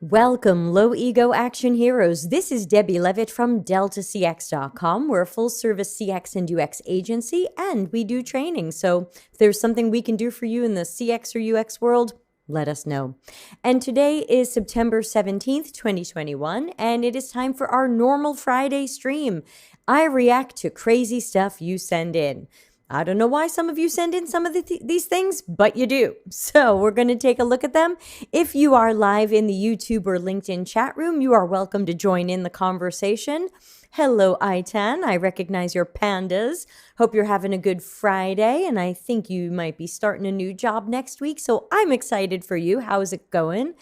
Welcome, low ego action heroes. This is Debbie Levitt from deltacx.com. We're a full service CX and UX agency, and we do training. So if there's something we can do for you in the CX or UX world, let us know. And today is September 17th, 2021, and it is time for our normal Friday stream. I react to crazy stuff you send in. I don't know why some of you send in some of these things, but you do. So we're going to take a look at them. If you are live in the YouTube or LinkedIn chat room, you are welcome to join in the conversation. Hello, Itan. I recognize your pandas. Hope you're having a good Friday, and I think you might be starting a new job next week, so I'm excited for you. How is it going?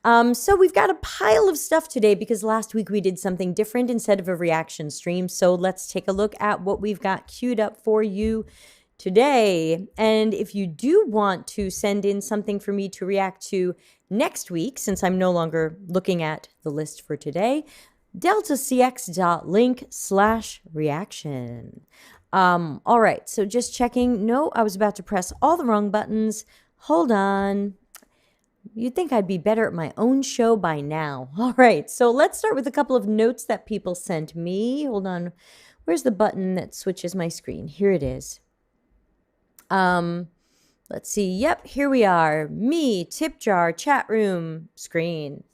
So we've got a pile of stuff today because last week we did something different instead of a reaction stream. So let's take a look at what we've got queued up for you today. And if you do want to send in something for me to react to next week, since I'm no longer looking at the list for today, deltacx.link/reaction. All right, so just checking. No, I was about to press all the wrong buttons. Hold on. You'd think I'd be better at my own show by now. All right, so let's start with a couple of notes that people sent me. Hold on. Where's the button that switches my screen? Here it is. Let's see. Yep, here we are. Me, tip jar, chat room, screen.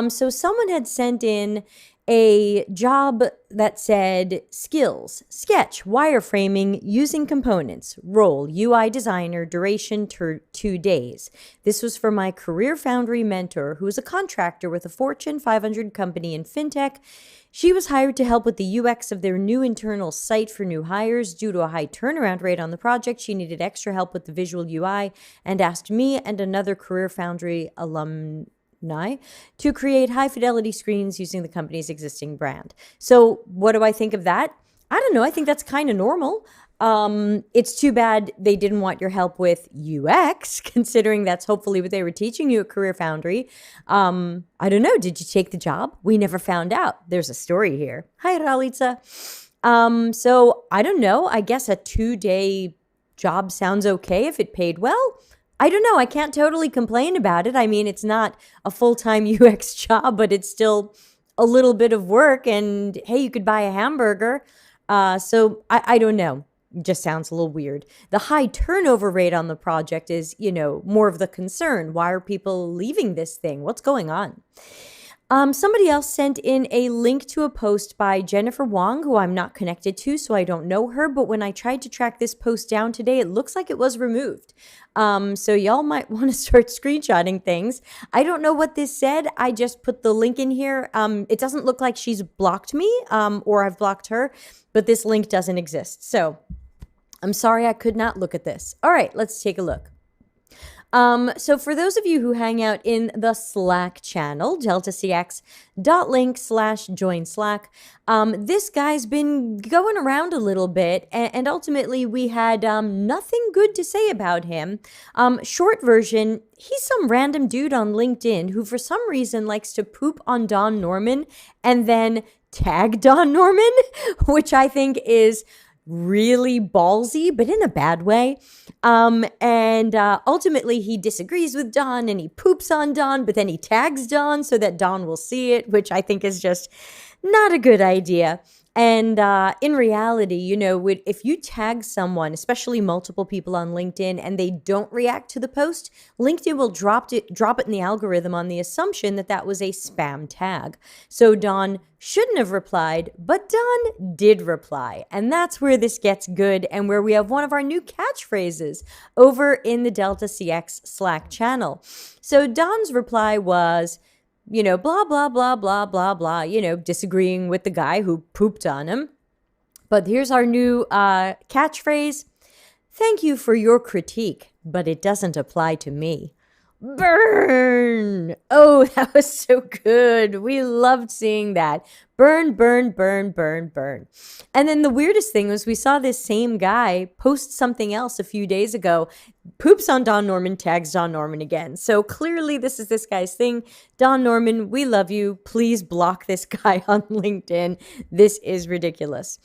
So someone had sent in a job that said skills, sketch, wireframing, using components, role, UI designer, duration 2 days. This was for my Career Foundry mentor, who is a contractor with a Fortune 500 company in fintech. She was hired to help with the UX of their new internal site for new hires. Due to a high turnaround rate on the project, she needed extra help with the visual UI and asked me and another Career Foundry alumni to create high-fidelity screens using the company's existing brand. So what do I think of that? I don't know. I think that's kind of normal. It's too bad they didn't want your help with UX, considering that's hopefully what they were teaching you at Career Foundry. I don't know. Did you take the job? We never found out. There's a story here. Hi, Ralitza. So I don't know. I guess a 2-day job sounds okay if it paid well. I don't know. I can't totally complain about it. I mean, it's not a full-time UX job, but it's still a little bit of work. And hey, you could buy a hamburger. So I don't know. It just sounds a little weird. The high turnover rate on the project is, more of the concern. Why are people leaving this thing? What's going on? Somebody else sent in a link to a post by Jennifer Wong, who I'm not connected to, so I don't know her. But when I tried to track this post down today, it looks like it was removed. So y'all might want to start screenshotting things. I don't know what this said. I just put the link in here. It doesn't look like she's blocked me or I've blocked her, but this link doesn't exist. So I'm sorry I could not look at this. All right, let's take a look. So for those of you who hang out in the Slack channel, deltacx.link/join Slack, this guy's been going around a little bit, and ultimately we had nothing good to say about him. Short version, he's some random dude on LinkedIn who for some reason likes to poop on Don Norman and then tag Don Norman, which I think is really ballsy, but in a bad way. Ultimately he disagrees with Don and he poops on Don, but then he tags Don so that Don will see it, which I think is just not a good idea. And in reality, if you tag someone, especially multiple people on LinkedIn, and they don't react to the post, LinkedIn will drop it in the algorithm on the assumption that that was a spam tag. So Don shouldn't have replied, but Don did reply. And that's where this gets good and where we have one of our new catchphrases over in the Delta CX Slack channel. So Don's reply was, blah, blah, blah, blah, blah, blah, disagreeing with the guy who pooped on him. But here's our new catchphrase. Thank you for your critique, but it doesn't apply to me. Burn! Oh, that was so good. We loved seeing that. Burn, burn, burn, burn, burn. And then the weirdest thing was we saw this same guy post something else a few days ago, poops on Don Norman, tags Don Norman again. So clearly this is this guy's thing. Don Norman, we love you. Please block this guy on LinkedIn. This is ridiculous.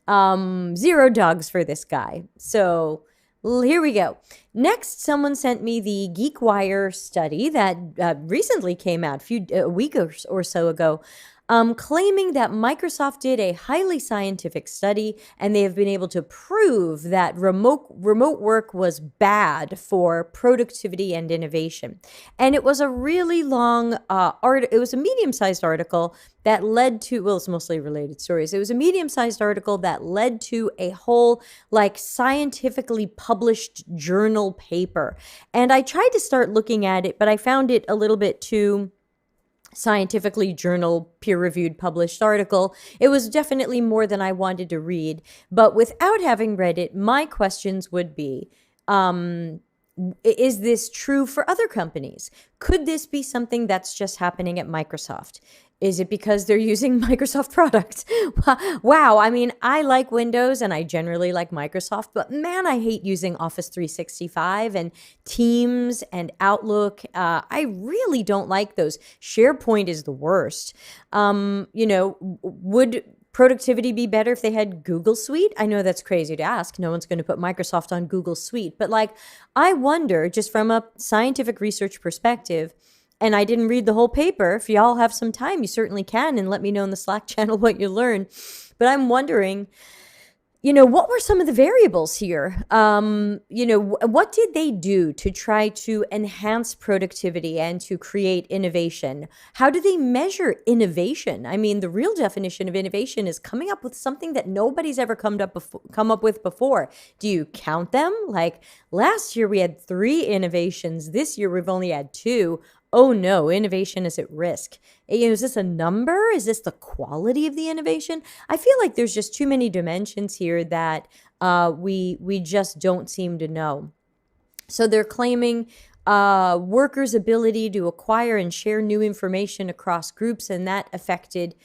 0 dogs for this guy. So Here we go. Next, someone sent me the GeekWire study that recently came out a week or so ago, claiming that Microsoft did a highly scientific study and they have been able to prove that remote work was bad for productivity and innovation. And it was a really long it was a medium-sized article that led to, well, it's mostly related stories. It was a medium-sized article that led to a whole scientifically published journal paper. And I tried to start looking at it, but I found it a little bit too scientifically journal, peer-reviewed, published article. It was definitely more than I wanted to read. But without having read it, my questions would be, is this true for other companies? Could this be something that's just happening at Microsoft? Is it because they're using Microsoft products? Wow. I mean, I like Windows and I generally like Microsoft, but man, I hate using Office 365 and Teams and Outlook. I really don't like those. SharePoint is the worst. Would productivity be better if they had Google Suite? I know that's crazy to ask. No one's going to put Microsoft on Google Suite. But I wonder, just from a scientific research perspective, and I didn't read the whole paper. If y'all have some time, you certainly can, and let me know in the Slack channel what you learned. But I'm wondering, what were some of the variables here? What did they do to try to enhance productivity and to create innovation? How do they measure innovation? I mean, the real definition of innovation is coming up with something that nobody's ever come up with before. Do you count them? Like last year we had 3 innovations. This year we've only had 2. Oh no, innovation is at risk. Is this a number? Is this the quality of the innovation? I feel like there's just too many dimensions here that we just don't seem to know. So they're claiming workers' ability to acquire and share new information across groups, and that affected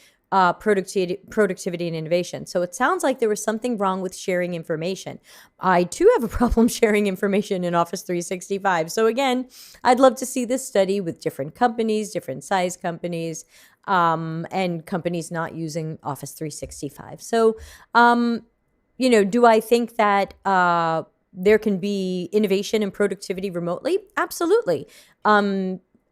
productivity and innovation. So it sounds like there was something wrong with sharing information. I too have a problem sharing information in Office 365. So again, I'd love to see this study with different companies, different size companies, and companies not using Office 365. So, do I think that there can be innovation and productivity remotely? Absolutely.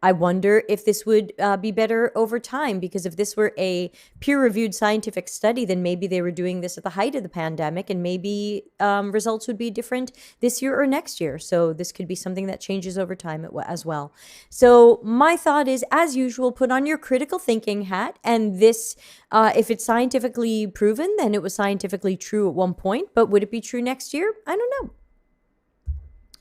I wonder if this would be better over time, because if this were a peer-reviewed scientific study, then maybe they were doing this at the height of the pandemic, and maybe results would be different this year or next year. So this could be something that changes over time as well. So my thought is, as usual, put on your critical thinking hat, and this, if it's scientifically proven, then it was scientifically true at one point, but would it be true next year? I don't know.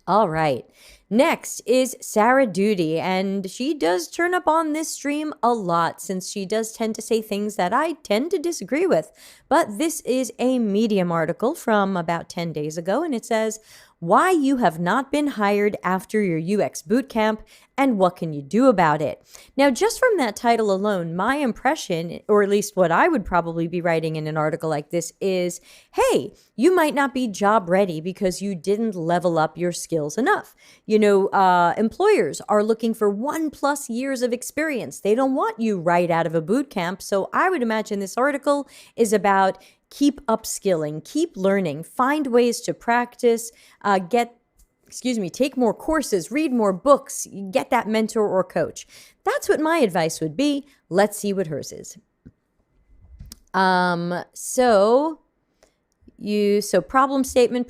All right. Next is Sarah Duty, and she does turn up on this stream a lot since she does tend to say things that I tend to disagree with. But this is a Medium article from about 10 days ago, and it says, "Why you have not been hired after your UX bootcamp and what can you do about it?" Now, just from that title alone, my impression, or at least what I would probably be writing in an article like this, is, hey, you might not be job ready because you didn't level up your skills enough. Employers are looking for 1+ years of experience. They don't want you right out of a boot camp. So I would imagine this article is about keep upskilling, keep learning, find ways to practice, take more courses, read more books, get that mentor or coach. That's what my advice would be. Let's see what hers is. So problem statement,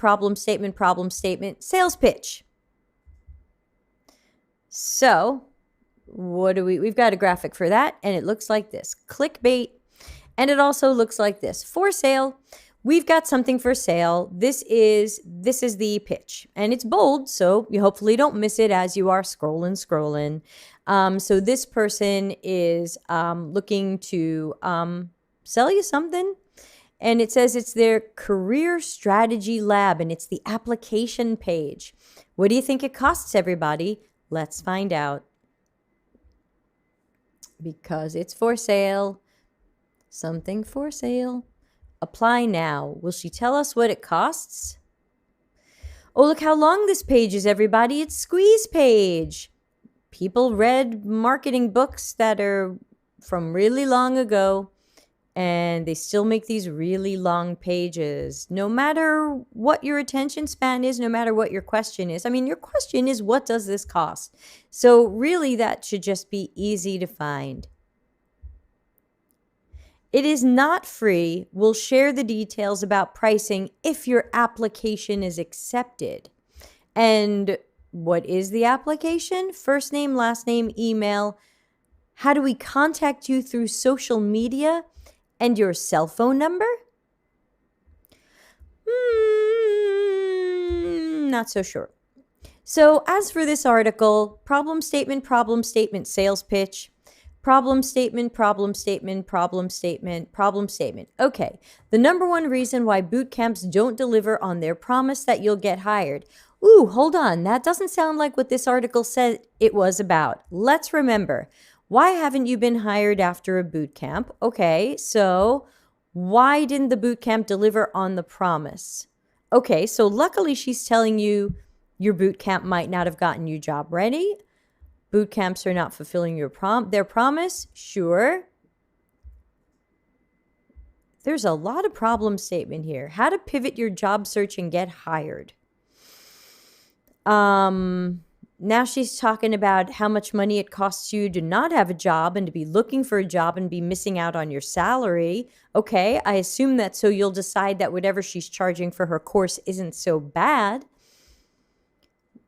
sales pitch. So what do we've got a graphic for that, and it looks like this. Clickbait. And it also looks like this. For sale. We've got something for sale. This is the pitch, and it's bold, so you hopefully don't miss it as you are scrolling. So this person is looking to sell you something, and it says it's their career strategy lab, and it's the application page. What do you think it costs, everybody? Let's find out. Because it's for sale. Something for sale. Apply now. Will she tell us what it costs? Oh, look how long this page is, everybody. It's squeeze page. People read marketing books that are from really long ago, and they still make these really long pages. No matter what your attention span is, no matter what your question is. I mean, your question is, what does this cost? So really, that should just be easy to find. It is not free. We'll share the details about pricing if your application is accepted. And what is the application? First name, last name, email. How do we contact you through social media? And your cell phone number? Not so sure. So as for this article, problem statement, sales pitch, problem statement, problem statement, problem statement, problem statement. Okay, the number one reason why boot camps don't deliver on their promise that you'll get hired. Ooh, hold on. That doesn't sound like what this article said it was about. Let's remember. Why haven't you been hired after a boot camp? Okay, so why didn't the boot camp deliver on the promise? Okay, so luckily she's telling you your boot camp might not have gotten you job ready. Boot camps are not fulfilling their promise. Sure. There's a lot of problem statement here. How to pivot your job search and get hired. Now she's talking about how much money it costs you to not have a job and to be looking for a job and be missing out on your salary. Okay, I assume that so you'll decide that whatever she's charging for her course isn't so bad.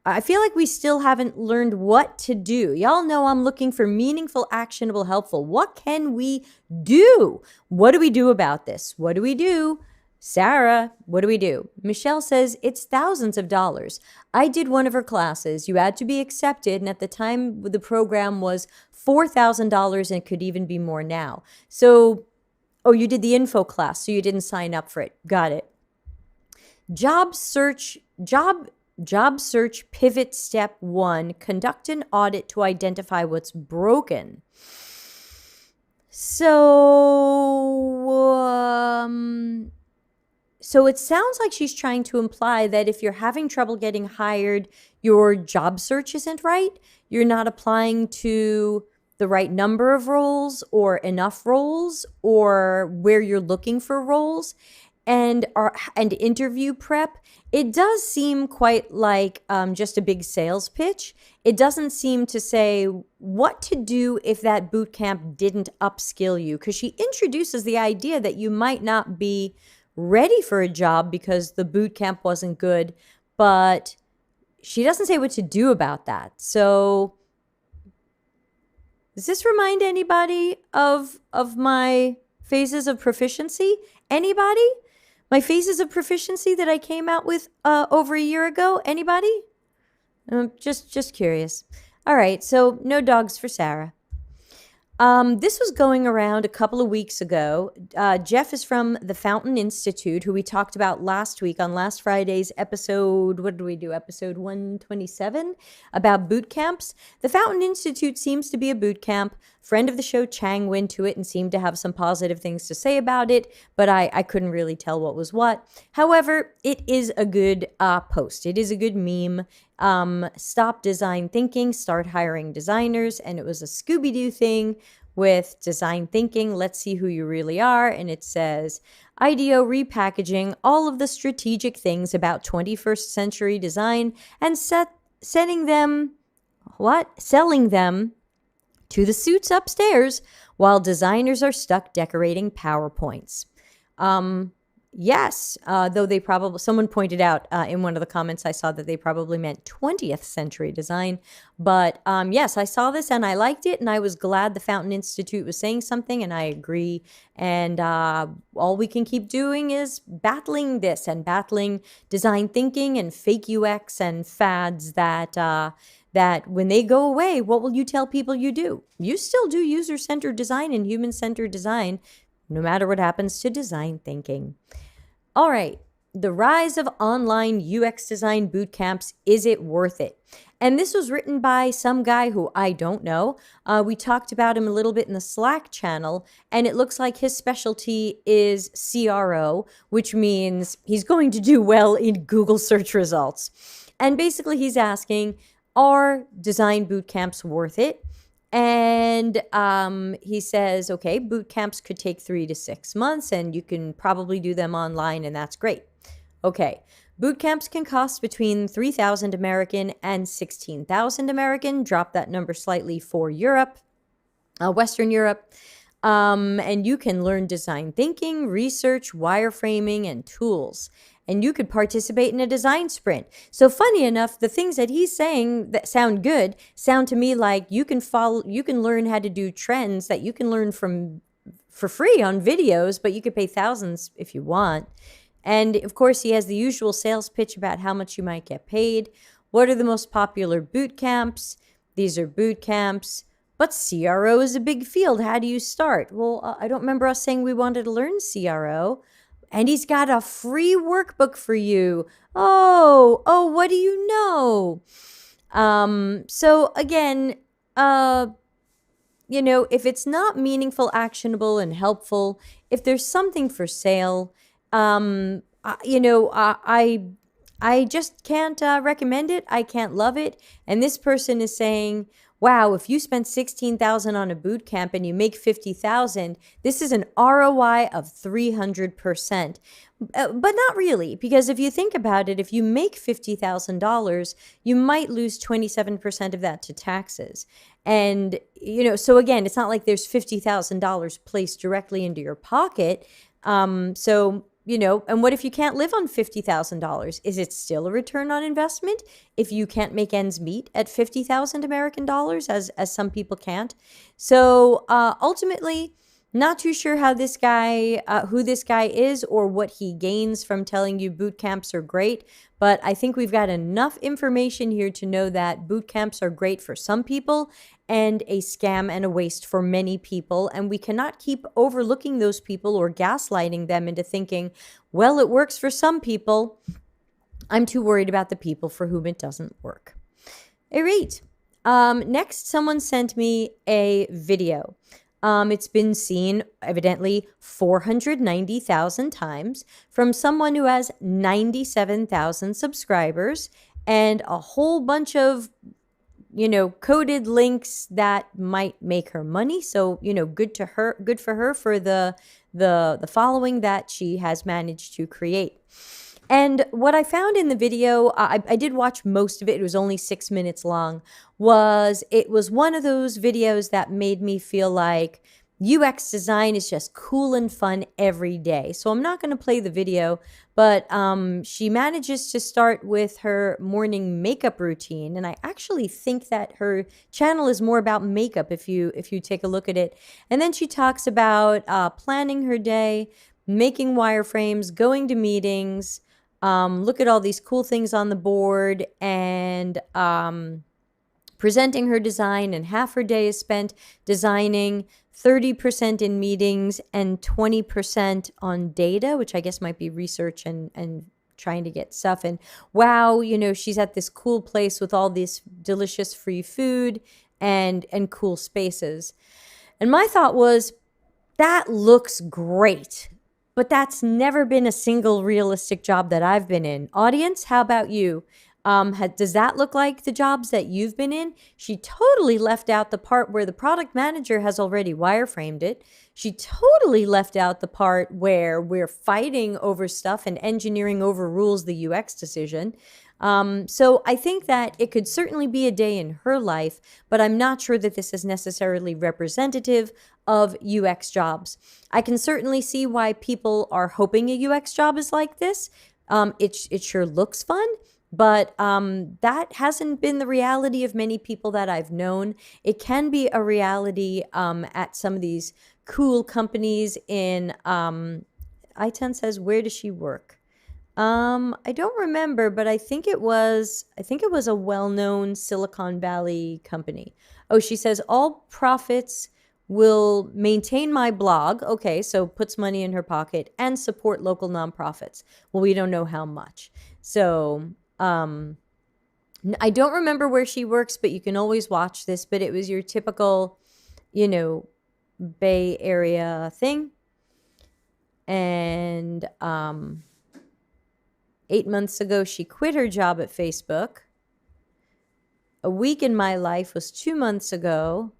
I feel like we still haven't learned what to do. Y'all know I'm looking for meaningful, actionable, helpful. What can we do? What do we do about this? What do we do? Sarah, what do we do? Michelle says it's thousands of dollars. I did one of her classes. You had to be accepted, and at the time the program was $4,000 and could even be more now. So, oh, you did the info class, so you didn't sign up for it. Got it. Job search pivot step 1, conduct an audit to identify what's broken. So it sounds like she's trying to imply that if you're having trouble getting hired, your job search isn't right, you're not applying to the right number of roles or enough roles or where you're looking for roles, and interview prep. It does seem quite like just a big sales pitch. It doesn't seem to say what to do if that boot camp didn't upskill you, because she introduces the idea that you might not be ready for a job because the boot camp wasn't good, but she doesn't say what to do about that. So does this remind anybody of my phases of proficiency? Anybody? My phases of proficiency that I came out with over a year ago? Anybody? Just curious. All right, so no dogs for Sarah. This was going around a couple of weeks ago. Jeff is from the Fountain Institute, who we talked about last week on last Friday's episode. What did we do? Episode 127 about boot camps. The Fountain Institute seems to be a boot camp. Friend of the show, Chang, went to it and seemed to have some positive things to say about it, but I couldn't really tell what was what. However, it is a good post. It is a good meme. Stop design thinking, start hiring designers. And it was a Scooby-Doo thing with design thinking. Let's see who you really are. And it says, IDEO repackaging all of the strategic things about 21st century design and selling them to the suits upstairs while designers are stuck decorating PowerPoints. Yes, though someone pointed out in one of the comments I saw that they probably meant 20th century design. But yes, I saw this and I liked it, and I was glad the Fountain Institute was saying something, and I agree. And all we can keep doing is battling this and battling design thinking and fake UX and fads that when they go away, what will you tell people you do? You still do user-centered design and human-centered design, no matter what happens to design thinking. All right, the rise of online UX design boot camps, is it worth it? And this was written by some guy who I don't know. We talked about him a little bit in the Slack channel, and it looks like his specialty is CRO, which means he's going to do well in Google search results. And basically he's asking, are design boot camps worth it? And he says, okay, boot camps could take 3 to 6 months, and you can probably do them online, and that's great. Okay, boot camps can cost between 3,000 American and 16,000 American. Drop that number slightly for Europe, Western Europe. And you can learn design thinking, research, wireframing, and tools. And you could participate in a design sprint. So funny enough, the things that he's saying that sound good sound to me like you can learn how to do trends that you can learn from for free on videos, but you could pay thousands if you want. And of course, he has the usual sales pitch about how much you might get paid. What are the most popular boot camps? These are boot camps. But CRO is a big field. How do you start? Well, I don't remember us saying we wanted to learn CRO. And he's got a free workbook for you. Oh, what do you know? So again, if it's not meaningful, actionable, and helpful, if there's something for sale, I just can't recommend it. I can't love it. And this person is saying, wow, if you spent $16,000 on a boot camp and you make $50,000, this is an ROI of 300%. But not really, because if you think about it, if you make $50,000, you might lose 27% of that to taxes. And, so again, it's not like there's $50,000 placed directly into your pocket. And what if you can't live on $50,000? Is it still a return on investment if you can't make ends meet at 50,000 American dollars, as some people can't? So ultimately, not too sure how this guy, who this guy is or what he gains from telling you boot camps are great. But I think we've got enough information here to know that boot camps are great for some people and a scam and a waste for many people. And we cannot keep overlooking those people or gaslighting them into thinking, well, it works for some people. I'm too worried about the people for whom it doesn't work. All right. Next, someone sent me a video. It's been seen evidently 490,000 times from someone who has 97,000 subscribers and a whole bunch of, coded links that might make her money. So, good for her for the following that she has managed to create. And what I found in the video, I did watch most of it, it was only 6 minutes long, it was one of those videos that made me feel like UX design is just cool and fun every day. So I'm not going to play the video, but she manages to start with her morning makeup routine. And I actually think that her channel is more about makeup if you take a look at it. And then she talks about planning her day, making wireframes, going to meetings, look at all these cool things on the board, and presenting her design. And half her day is spent designing, 30% in meetings, and 20% on data, which I guess might be research and trying to get stuff. And wow, she's at this cool place with all this delicious free food and cool spaces. And my thought was, that looks great. But that's never been a single realistic job that I've been in. Audience, how about you? Does that look like the jobs that you've been in? She totally left out the part where the product manager has already wireframed it. She totally left out the part where we're fighting over stuff and engineering overrules the UX decision. So I think that it could certainly be a day in her life, but I'm not sure that this is necessarily representative of UX jobs. I can certainly see why people are hoping a UX job is like this. It sure looks fun, but that hasn't been the reality of many people that I've known. It can be a reality at some of these cool companies in, I-10 says, where does she work? I don't remember, but I think it was a well-known Silicon Valley company. Oh, she says all profits will maintain my blog. Okay, so puts money in her pocket and support local nonprofits. Well, we don't know how much. So, I don't remember where she works, but you can always watch this. But it was your typical, Bay Area thing. And, 8 months ago, she quit her job at Facebook. A week in my life was 2 months ago.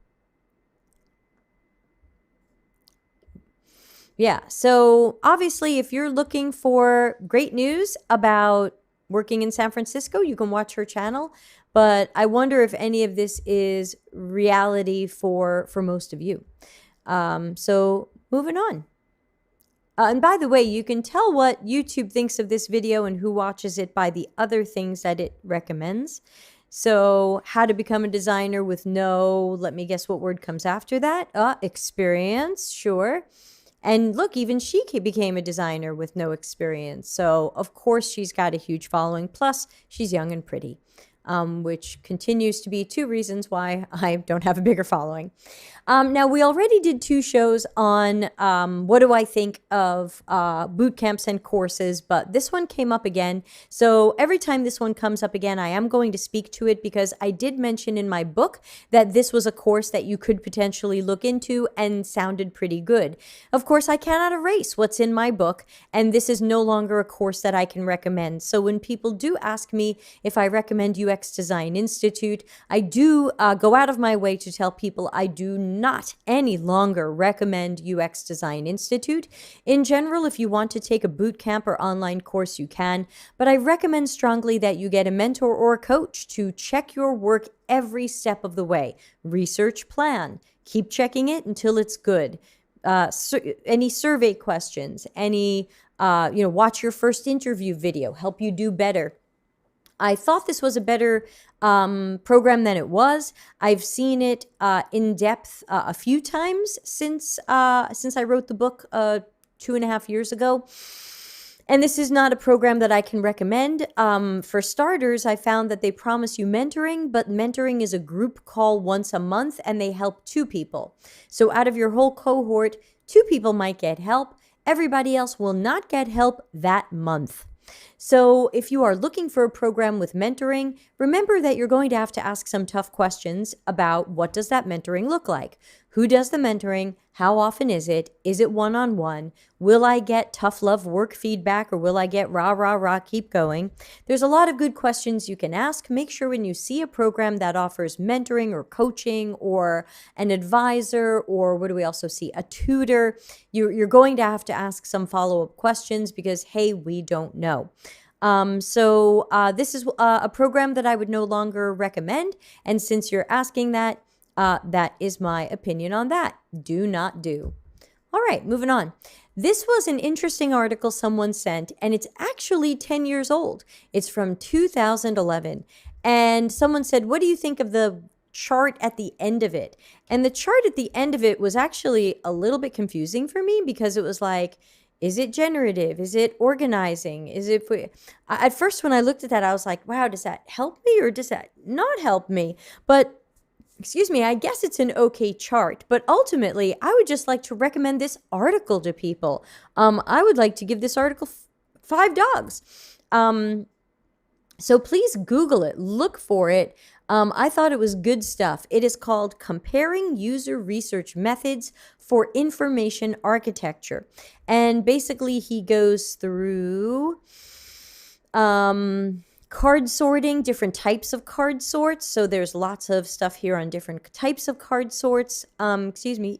Yeah. So obviously, if you're looking for great news about working in San Francisco, you can watch her channel. But I wonder if any of this is reality for most of you. So moving on. And by the way, you can tell what YouTube thinks of this video and who watches it by the other things that it recommends. So how to become a designer with no, let me guess what word comes after that? Experience, sure. And look, even she became a designer with no experience. So, of course, she's got a huge following. Plus, she's young and pretty, which continues to be two reasons why I don't have a bigger following. Now, we already did 2 shows on what do I think of boot camps and courses, but this one came up again. So every time this one comes up again, I am going to speak to it because I did mention in my book that this was a course that you could potentially look into and sounded pretty good. Of course, I cannot erase what's in my book, and this is no longer a course that I can recommend. So when people do ask me if I recommend UX Design Institute, I do go out of my way to tell people I do not any longer recommend UX Design Institute. In general, if you want to take a boot camp or online course, you can, but I recommend strongly that you get a mentor or a coach to check your work every step of the way. Research plan. Keep checking it until it's good. Any survey questions, any, watch your first interview video, help you do better. I thought this was a better program than it was. I've seen it in depth a few times since I wrote the book 2.5 years ago. And this is not a program that I can recommend. For starters, I found that they promise you mentoring, but mentoring is a group call once a month and they help 2 people. So out of your whole cohort, 2 people might get help. Everybody else will not get help that month. So if you are looking for a program with mentoring, remember that you're going to have to ask some tough questions about what does that mentoring look like? Who does the mentoring? How often is it? Is it one-on-one? Will I get tough love work feedback or will I get rah, rah, rah, keep going? There's a lot of good questions you can ask. Make sure when you see a program that offers mentoring or coaching or an advisor or what do we also see? A tutor, you're going to have to ask some follow-up questions because, hey, we don't know. This is a program that I would no longer recommend. And since you're asking that, that is my opinion on that. Do not do. All right, moving on. This was an interesting article someone sent, and it's actually 10 years old. It's from 2011. And someone said, what do you think of the chart at the end of it? And the chart at the end of it was actually a little bit confusing for me because it was like, is it generative? Is it organizing? Is it at first when I looked at that, I was like, wow, does that help me or does that not help me? But excuse me, I guess it's an okay chart, but ultimately I would just like to recommend this article to people. I would like to give this article 5 dogs. So please Google it, look for it. I thought it was good stuff. It is called Comparing User Research Methods for Information Architecture. And basically he goes through card sorting, different types of card sorts. So there's lots of stuff here on different types of card sorts. Excuse me.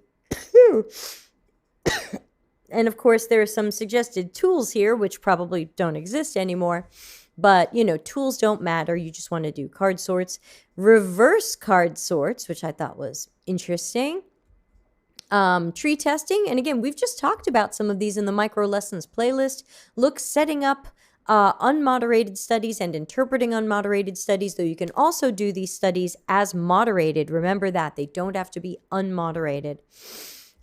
And of course, there are some suggested tools here, which probably don't exist anymore. But, tools don't matter. You just want to do card sorts. Reverse card sorts, which I thought was interesting. Tree testing. And again, we've just talked about some of these in the micro lessons playlist. Look, setting up unmoderated studies and interpreting unmoderated studies, though you can also do these studies as moderated. Remember that. They don't have to be unmoderated.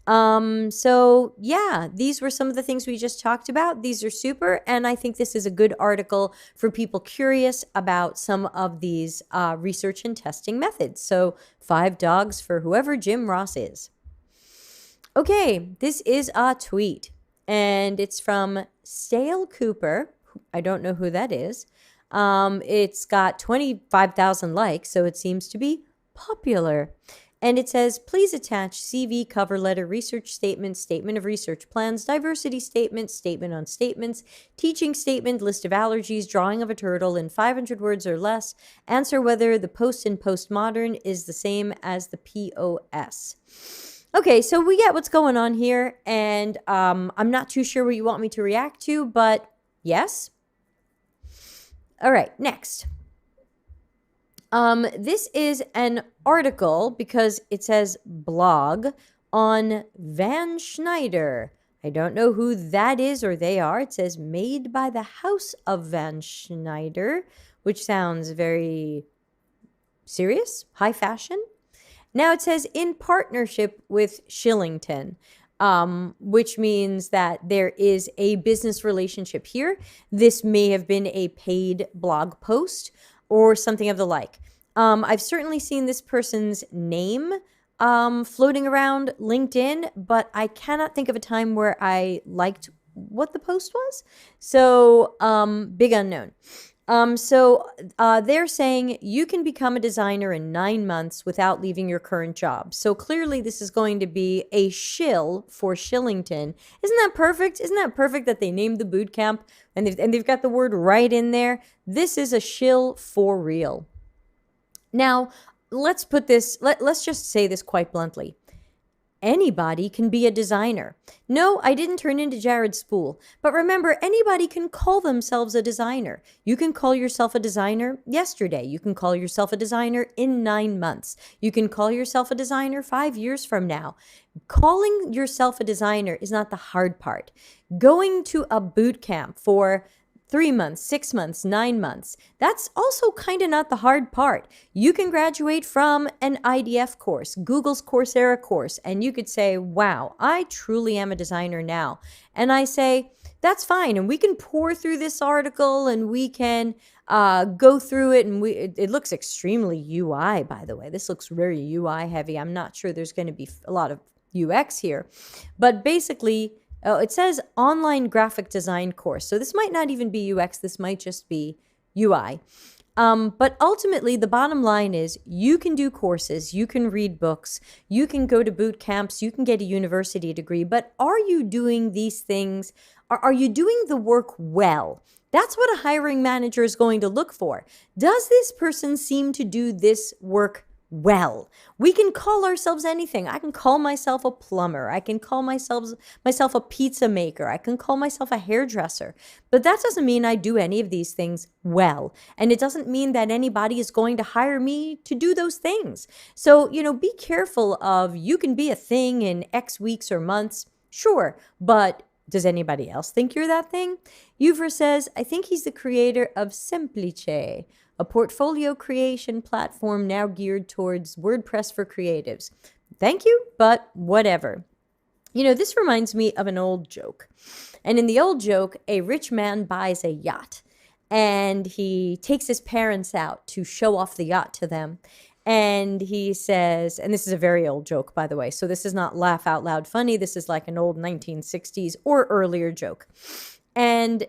So yeah, these were some of the things we just talked about. These are super, and I think this is a good article for people curious about some of these research and testing methods. So 5 dogs for whoever Jim Ross is. Okay, this is a tweet, and it's from Stale Cooper. I don't know who that is. It's got 25,000 likes, so it seems to be popular. And it says, please attach CV, cover letter, research statement, statement of research plans, diversity statement, statement on statements, teaching statement, list of allergies, drawing of a turtle in 500 words or less. Answer whether the post in postmodern is the same as the POS. Okay, so we get what's going on here, and I'm not too sure what you want me to react to, but yes. All right, next. This is an article because it says blog on Van Schneider. I don't know who that is or they are. It says made by the House of Van Schneider, which sounds very serious, high fashion. Now it says in partnership with Shillington, which means that there is a business relationship here. This may have been a paid blog post or something of the like. I've certainly seen this person's name floating around LinkedIn, but I cannot think of a time where I liked what the post was. So, big unknown. They're saying you can become a designer in 9 months without leaving your current job. So clearly this is going to be a shill for Shillington. Isn't that perfect? Isn't that perfect that they named the boot camp and they've got the word right in there? This is a shill for real. Now, let's just say this quite bluntly. Anybody can be a designer. No, I didn't turn into Jared Spool. But remember, anybody can call themselves a designer. You can call yourself a designer yesterday. You can call yourself a designer in 9 months. You can call yourself a designer 5 years from now. Calling yourself a designer is not the hard part. Going to a boot camp for 3 months, 6 months, 9 months. That's also kind of not the hard part. You can graduate from an IDF course, Google's Coursera course, and you could say, wow, I truly am a designer now. And I say, that's fine. And we can pour through this article and we can go through it. And it looks extremely UI, by the way. This looks very UI heavy. I'm not sure there's going to be a lot of UX here. But basically, it says online graphic design course. So this might not even be UX. This might just be UI. But ultimately, the bottom line is you can do courses, you can read books, you can go to boot camps, you can get a university degree. But are you doing these things? Are you doing the work well? That's what a hiring manager is going to look for. Does this person seem to do this work well? We can call ourselves anything. I can call myself a plumber. I can call myself a pizza maker. I can call myself a hairdresser. But that doesn't mean I do any of these things well. And it doesn't mean that anybody is going to hire me to do those things. So, be careful of you can be a thing in X weeks or months. Sure, but does anybody else think you're that thing? Uver says, I think he's the creator of Semplice, a portfolio creation platform now geared towards WordPress for creatives. Thank you, but whatever. This reminds me of an old joke. And in the old joke, a rich man buys a yacht and he takes his parents out to show off the yacht to them. And he says, and this is a very old joke, by the way, so this is not laugh out loud funny. This is like an old 1960s or earlier joke. And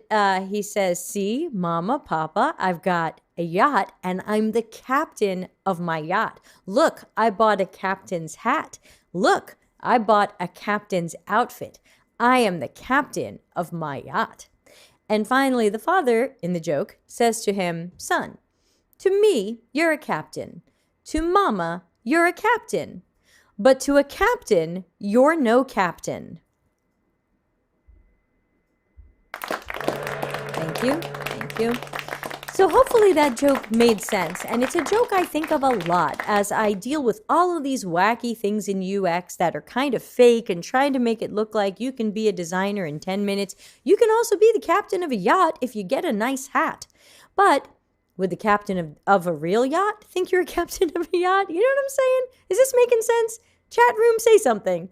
he says, see, Mama, Papa, I've got a yacht and I'm the captain of my yacht. Look, I bought a captain's hat. Look, I bought a captain's outfit. I am the captain of my yacht. And finally, the father in the joke says to him, son, to me, you're a captain. To Mama, you're a captain. But to a captain, you're no captain. Thank you. Thank you. So hopefully that joke made sense. And it's a joke I think of a lot as I deal with all of these wacky things in UX that are kind of fake and trying to make it look like you can be a designer in 10 minutes. You can also be the captain of a yacht if you get a nice hat. But would the captain of a real yacht think you're a captain of a yacht? You know what I'm saying? Is this making sense? Chat room, say something.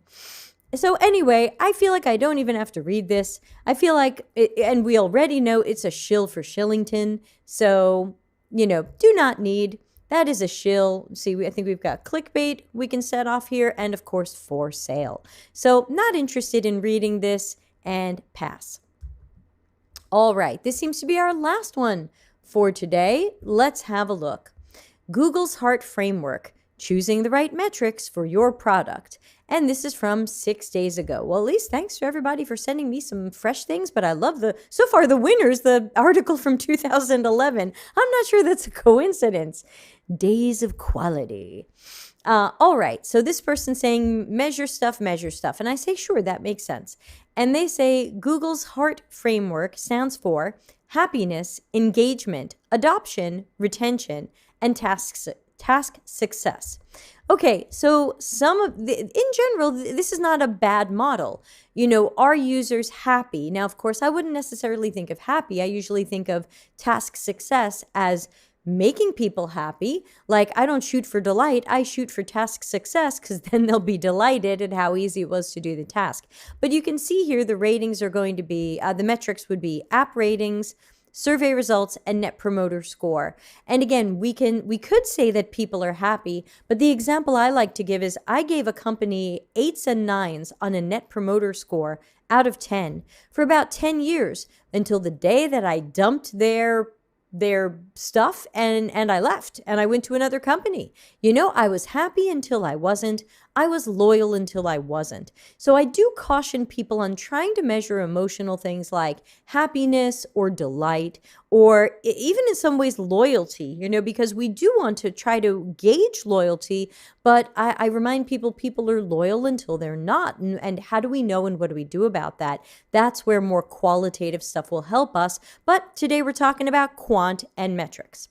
So anyway, I feel like I don't even have to read this. I feel like, and we already know it's a shill for Shillington. So, do not need. That is a shill. See, I think we've got clickbait we can set off here. And of course, for sale. So not interested in reading this and pass. All right, this seems to be our last one for today. Let's have a look. Google's Heart Framework, choosing the right metrics for your product. And this is from 6 days ago. Well, at least thanks to everybody for sending me some fresh things, but I love so far the winners, the article from 2011. I'm not sure that's a coincidence. Days of Quality. All right. So this person's saying measure stuff, measure stuff. And I say, sure, that makes sense. And they say Google's heart framework stands for happiness, engagement, adoption, retention, and task success. Okay, so in general, this is not a bad model. Are users happy? Now, of course, I wouldn't necessarily think of happy. I usually think of task success as making people happy. Like, I don't shoot for delight, I shoot for task success, because then they'll be delighted at how easy it was to do the task. But you can see here the ratings are going to be, the metrics would be app ratings, survey results, and net promoter score. And again, we could say that people are happy, but the example I like to give is I gave a company 8s and 9s on a net promoter score out of 10 for about 10 years, until the day that I dumped their stuff and I left and I went to another company. I was happy until I wasn't. I was loyal until I wasn't. So I do caution people on trying to measure emotional things like happiness or delight, or even in some ways loyalty, because we do want to try to gauge loyalty. But I remind people are loyal until they're not. And how do we know, and what do we do about that? That's where more qualitative stuff will help us. But today we're talking about quant and metrics.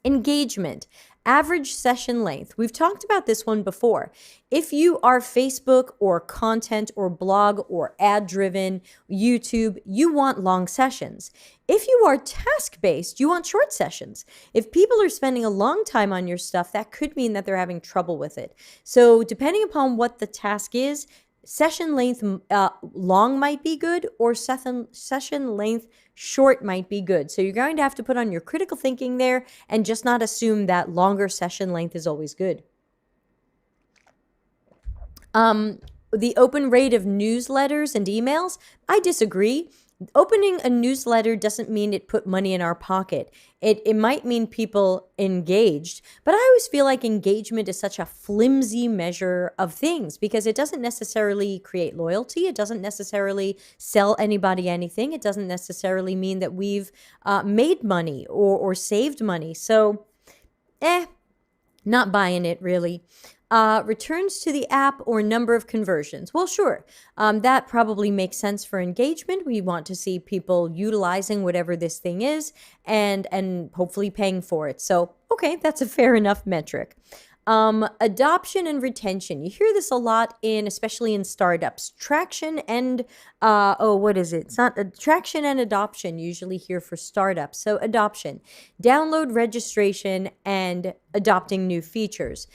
Engagement, average session length. We've talked about this one before. If you are Facebook or content or blog or ad-driven, YouTube, you want long sessions. If you are task-based, you want short sessions. If people are spending a long time on your stuff, that could mean that they're having trouble with it. So depending upon what the task is, session length long might be good, or session length short might be good. So you're going to have to put on your critical thinking there and just not assume that longer session length is always good. The open rate of newsletters and emails, I disagree. Opening a newsletter doesn't mean it put money in our pocket. It might mean people engaged, but I always feel like engagement is such a flimsy measure of things, because it doesn't necessarily create loyalty. It doesn't necessarily sell anybody anything. It doesn't necessarily mean that we've made money or saved money. So, not buying it really. Returns to the app or number of conversions. Well, sure, that probably makes sense for engagement. We want to see people utilizing whatever this thing is and hopefully paying for it. So, okay, that's a fair enough metric. Adoption and retention. You hear this a lot especially in startups. Traction and, what is it? It's not traction and adoption usually here for startups. So adoption, download, registration, and adopting new features.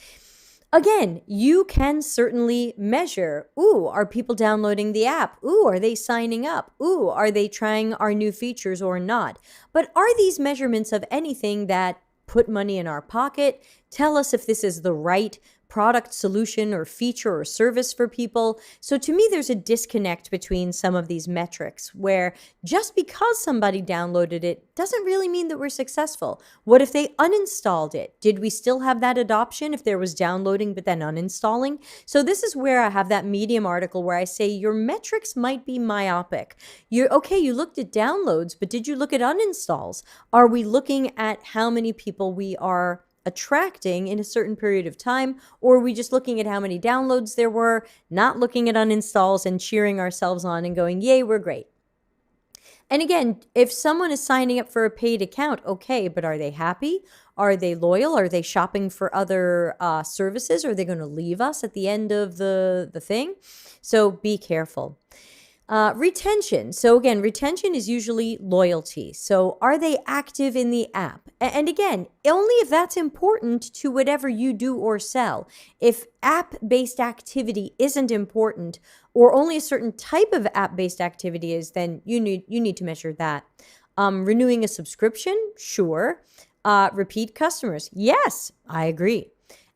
Again, you can certainly measure, are people downloading the app? Are they signing up? Are they trying our new features or not? But are these measurements of anything that put money in our pocket, tell us if this is the right product, solution, or feature or service for people? So to me, there's a disconnect between some of these metrics, where just because somebody downloaded it doesn't really mean that we're successful. What if they uninstalled it? Did we still have that adoption if there was downloading but then uninstalling? So this is where I have that Medium article where I say your metrics might be myopic. You looked at downloads, but did you look at uninstalls? Are we looking at how many people we are attracting in a certain period of time, or are we just looking at how many downloads there were, not looking at uninstalls and cheering ourselves on and going, yay, we're great? And again, if someone is signing up for a paid account, okay, but are they happy? Are they loyal? Are they shopping for other services? Are they going to leave us at the end of the thing? So be careful. Retention. So again, retention is usually loyalty. So are they active in the app? And again, only if that's important to whatever you do or sell. If app-based activity isn't important, or only a certain type of app-based activity is, then you need to measure that. Renewing a subscription? Sure. Repeat customers? Yes, I agree.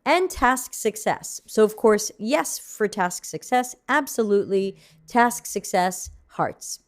And task success. So of course, yes, for task success, absolutely. Task success, hearts.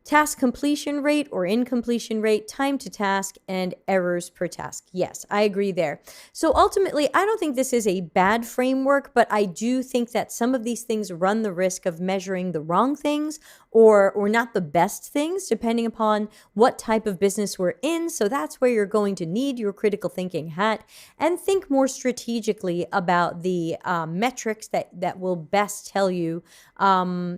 task completion rate or incompletion rate, time to task, and errors per task. Yes, I agree there. So ultimately, I don't think this is a bad framework, but I do think that some of these things run the risk of measuring the wrong things or not the best things, depending upon what type of business we're in. So that's where you're going to need your critical thinking hat and think more strategically about the metrics that will best tell you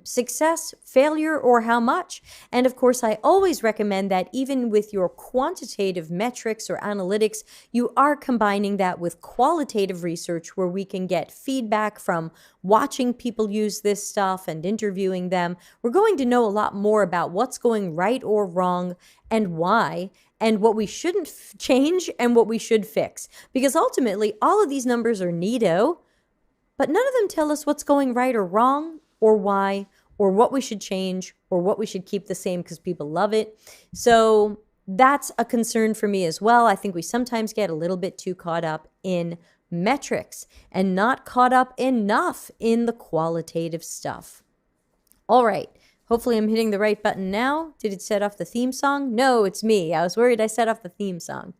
success, failure, or how much. And of course, I always recommend that even with your quantitative metrics or analytics, you are combining that with qualitative research where we can get feedback from watching people use this stuff and interviewing them. We're going to know a lot more about what's going right or wrong and why, and what we shouldn't change and what we should fix. Because ultimately, all of these numbers are neato, but none of them tell us what's going right or wrong or why or what we should change or what we should keep the same because people love it. So that's a concern for me as well. I think we sometimes get a little bit too caught up in metrics and not caught up enough in the qualitative stuff. All right. Hopefully I'm hitting the right button now. Did it set off the theme song? No, it's me. I was worried I set off the theme song.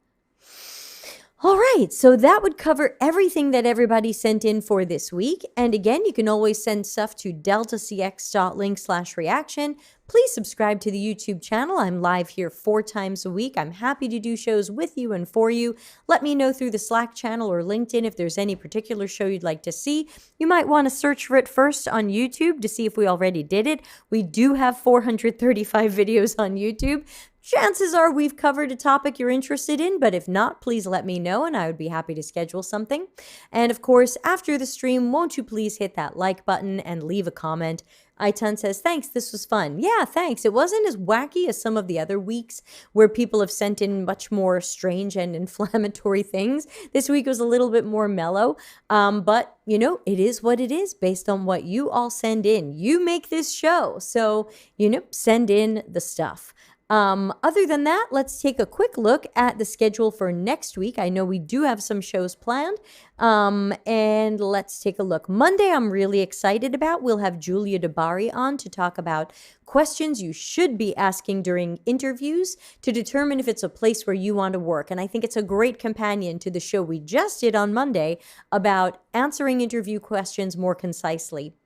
All right, so that would cover everything that everybody sent in for this week. And again, you can always send stuff to deltacx.link/reaction. Please subscribe to the YouTube channel. I'm live here 4 times a week. I'm happy to do shows with you and for you. Let me know through the Slack channel or LinkedIn if there's any particular show you'd like to see. You might want to search for it first on YouTube to see if we already did it. We do have 435 videos on YouTube. Chances are we've covered a topic you're interested in, but if not, please let me know and I would be happy to schedule something. And of course, after the stream, won't you please hit that like button and leave a comment? Iton says, thanks, this was fun. Yeah, thanks. It wasn't as wacky as some of the other weeks where people have sent in much more strange and inflammatory things. This week was a little bit more mellow, but you know, it is what it is based on what you all send in. You make this show, so, you know, send in the stuff. Other than that, let's take a quick look at the schedule for next week. I know we do have some shows planned, and let's take a look. Monday, I'm really excited about. We'll have Julia Dabari on to talk about questions you should be asking during interviews to determine if it's a place where you want to work. And I think it's a great companion to the show we just did on Monday about answering interview questions more concisely.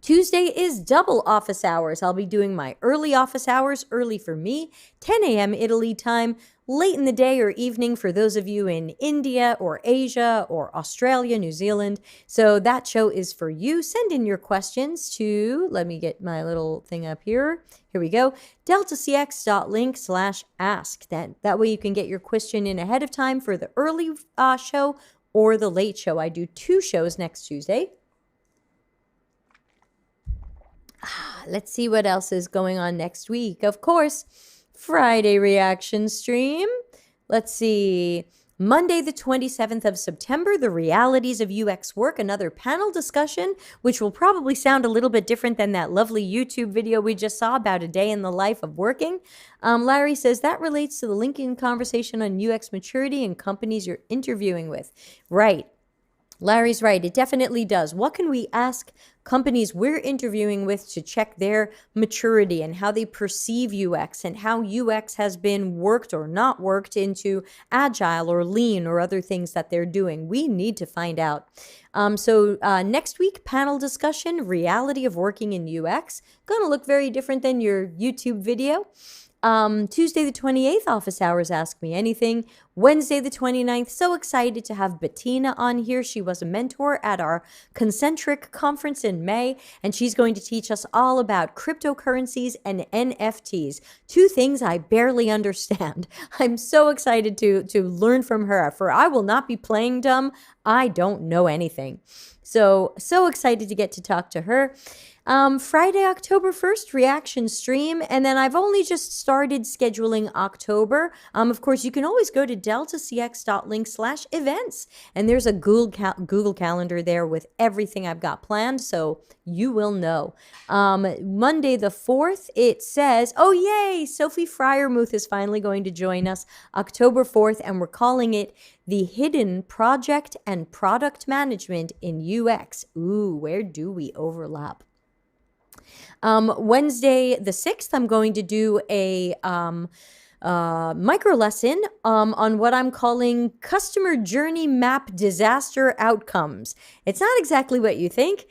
Tuesday is double office hours. I'll be doing my early office hours, early for me, 10 a.m. Italy time, late in the day or evening for those of you in India or Asia or Australia, New Zealand. So that show is for you. Send in your questions to, let me get my little thing up here. Here we go, deltacx.link/ask. That way you can get your question in ahead of time for the early show or the late show. I do 2 shows next Tuesday. Let's see what else is going on next week. Of course, Friday reaction stream. Let's see. Monday, the 27th of September, the realities of UX work, another panel discussion, which will probably sound a little bit different than that lovely YouTube video we just saw about a day in the life of working. Larry says that relates to the LinkedIn conversation on UX maturity and companies you're interviewing with. Right. Larry's right. It definitely does. What can we ask companies we're interviewing with to check their maturity and how they perceive UX and how UX has been worked or not worked into agile or lean or other things that they're doing? We need to find out. So next week, panel discussion, reality of working in UX. Going to look very different than your YouTube video. Tuesday the 28th, office hours, Ask Me Anything. Wednesday the 29th, so excited to have Bettina on here. She was a mentor at our Concentric conference in May, and she's going to teach us all about cryptocurrencies and NFTs, 2 things I barely understand. I'm so excited to learn from her, for I will not be playing dumb. I don't know anything. So excited to get to talk to her. Friday, October 1st, reaction stream. And then I've only just started scheduling October. Of course, you can always go to deltacx.link/events. And there's a Google Calendar there with everything I've got planned. So you will know. Monday the 4th, it says, oh, yay, Sophie Fryermuth is finally going to join us October 4th. And we're calling it The Hidden Project and Product Management in UX. Ooh, where do we overlap? Wednesday the 6th, I'm going to do a micro lesson on what I'm calling customer journey map disaster outcomes. It's not exactly what you think,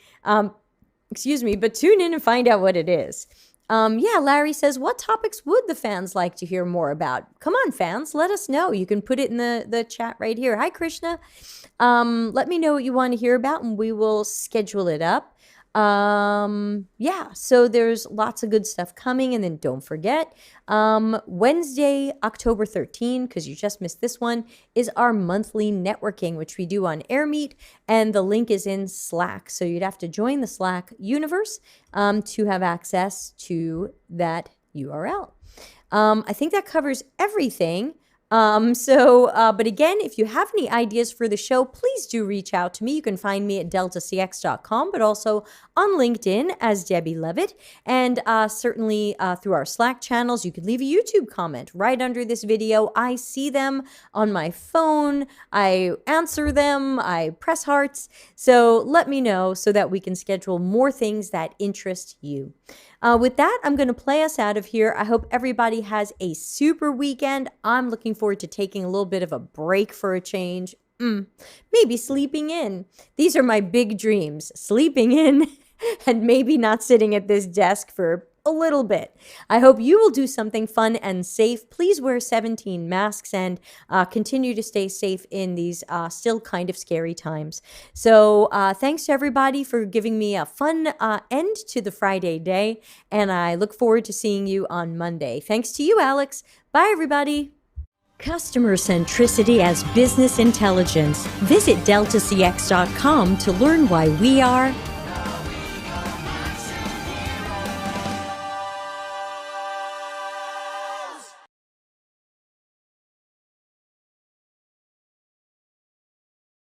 excuse me, but tune in and find out what it is. Yeah, Larry says, what topics would the fans like to hear more about? Come on, fans, let us know. You can put it in the chat right here. Hi, Krishna. Let me know what you want to hear about, and we will schedule it up. Yeah, so there's lots of good stuff coming. And then don't forget, Wednesday, October 13, because you just missed this one, is our monthly networking, which we do on AirMeet, and the link is in Slack. So you'd have to join the Slack universe to have access to that URL. I think that covers everything. But again, if you have any ideas for the show, please do reach out to me. You can find me at deltacx.com, but also on LinkedIn as Debbie Levitt, and certainly through our Slack channels. You could leave a YouTube comment right under this video. I see them on my phone. I answer them. I press hearts. So let me know so that we can schedule more things that interest you. With that, I'm going to play us out of here. I hope everybody has a super weekend. I'm looking forward to taking a little bit of a break for a change. Maybe sleeping in. These are my big dreams. Sleeping in and maybe not sitting at this desk for a little bit. I hope you will do something fun and safe. Please wear 17 masks and continue to stay safe in these still kind of scary times. So thanks to everybody for giving me a fun end to the Friday day, and I look forward to seeing you on Monday. Thanks to you, Alex. Bye, everybody. Customer centricity as business intelligence. Visit deltacx.com to learn why we are